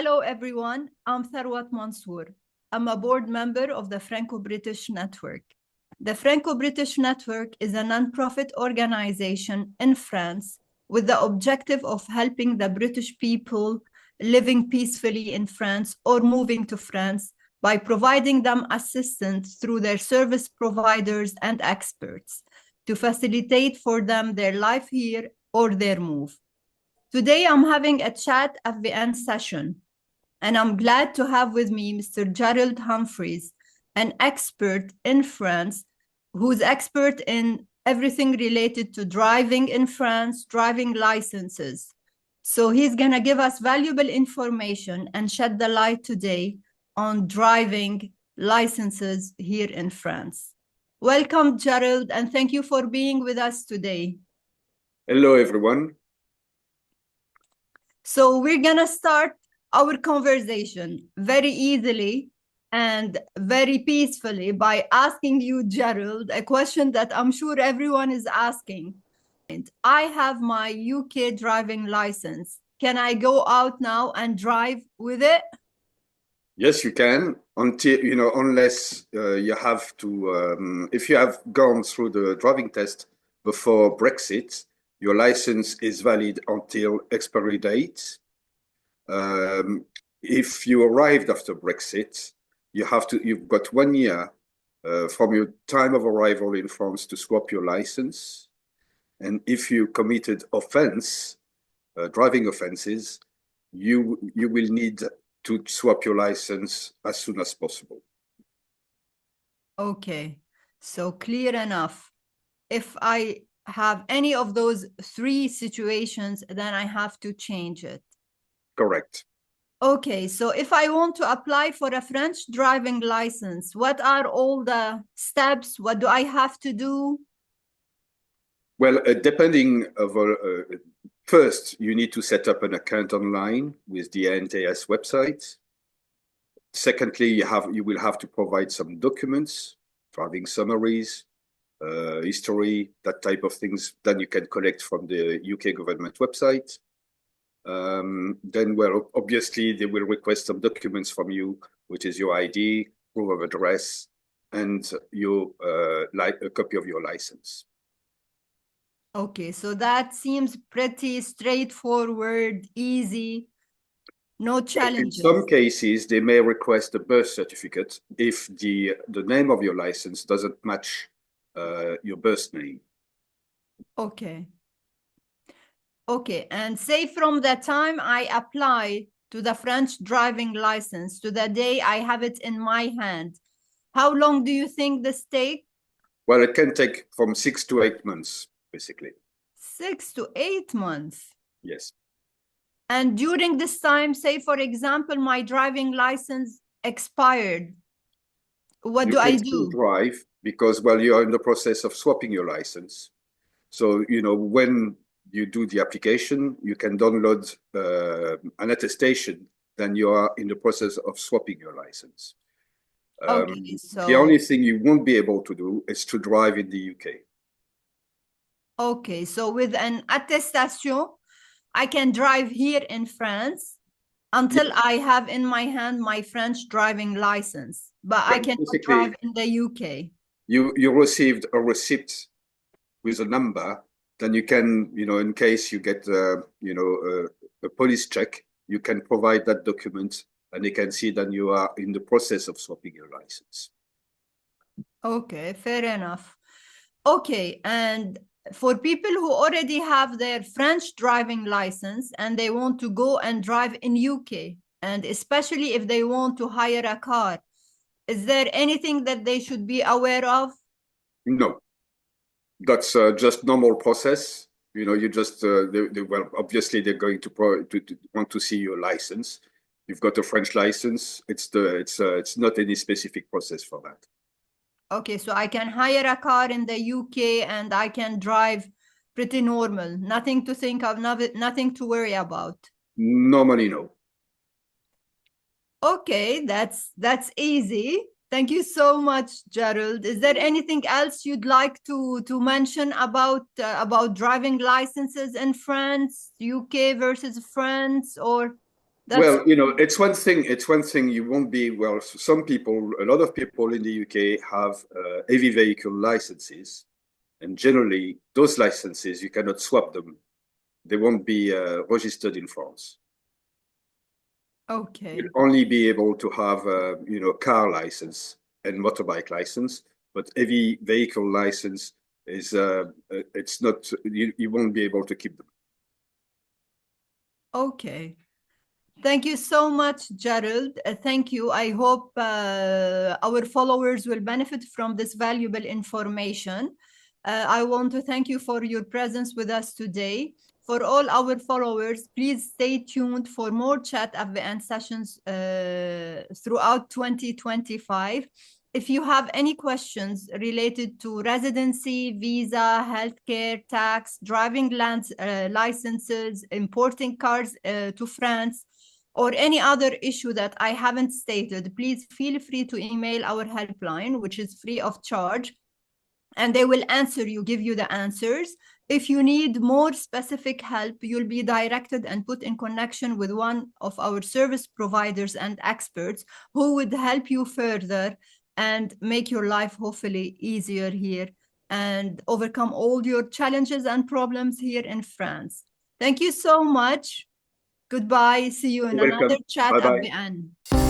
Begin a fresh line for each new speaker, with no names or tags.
Hello, everyone. I'm Tharwat Mansour. I'm a board member of the Franco-British Network. The Franco-British Network is a nonprofit organization in France with the objective of helping the British people living peacefully in France or moving to France by providing them assistance through their service providers and experts to facilitate for them their life here or their move. Today, I'm having a ChatFBN session, and I'm glad to have with me Mr. Gerald Humphreys, an expert in France, who's expert in everything related to driving in France, driving licenses. So he's gonna give us valuable information and shed the light today on driving licenses here in France. Welcome, Gerald, and thank you for being with us today.
Hello, everyone.
So we're gonna start our conversation very easily and very peacefully by asking you, Gerald, a question that I'm sure everyone is asking. I have my UK driving license. Can I go out now and drive with it?
Yes, you can, unless you have to, if you have gone through the driving test before Brexit, your license is valid until expiry date. If you arrived after Brexit, you've got 1 year from your time of arrival in France to swap your license. And if you committed driving offenses, you will need to swap your license as soon as possible.
Okay, so clear enough. If I have any of those three situations, then I have to change it.
Correct.
Okay, so if I want to apply for a French driving license, what are all the steps? What do I have to do?
Well, first, you need to set up an account online with the NTS website. Secondly, you will have to provide some documents, driving summaries, history, that type of things. Then you can collect from the UK government website. Then, well, obviously, they will request some documents from you, which is your ID, proof of address, and a copy of your license.
Okay, so that seems pretty straightforward, easy, no challenges.
In some cases, they may request a birth certificate if the name of your license doesn't match your birth name.
Okay. Okay, and say from the time I apply to the French driving license to the day I have it in my hand, how long do you think this takes?
Well, it can take from 6 to 8 months, basically.
6 to 8 months?
Yes.
And during this time, say, for example, my driving license expired. What do I do?
You can still drive because, well, you are in the process of swapping your license. So, when you do the application, you can download an attestation, then you are in the process of swapping your license.
Okay, so
the only thing you won't be able to do is to drive in the UK.
Okay, so with an attestation, I can drive here in France until I have in my hand my French driving license, but I cannot drive in the UK.
You received a receipt with a number, then you can, in case you get, a police check, you can provide that document and they can see that you are in the process of swapping your license.
Okay, fair enough. Okay, and for people who already have their French driving license and they want to go and drive in UK, and especially if they want to hire a car, is there anything that they should be aware of?
No, that's just normal process. You just, well, obviously they're going to want to see your license. You've got a French license. It's not any specific process for that.
Okay, so I can hire a car in the UK and I can drive pretty normal. Nothing to think of, nothing to worry about.
Normally, no.
Okay, that's easy. Thank you so much, Gerald. Is there anything else you'd like to mention about driving licenses in France, UK versus France, or?
Well, it's one thing. It's one thing you won't be. Well, some people, a lot of people in the UK have heavy vehicle licenses, and generally those licenses you cannot swap them. They won't be registered in France.
Okay.
You'll only be able to have car license and motorbike license, but heavy vehicle license is it's not. You won't be able to keep them.
Okay. Thank you so much, Gerald. Thank you. I hope our followers will benefit from this valuable information. I want to thank you for your presence with us today. For all our followers, please stay tuned for more ChatFBN sessions throughout 2025. If you have any questions related to residency, visa, healthcare, tax, driving licenses, importing cars to France, or any other issue that I haven't stated, please feel free to email our helpline, which is free of charge, and they will answer you, give you the answers. If you need more specific help, you'll be directed and put in connection with one of our service providers and experts who would help you further and make your life hopefully easier here and overcome all your challenges and problems here in France. Thank you so much. Goodbye. See you in
You're
another
welcome.
chat
Bye bye.
at the end.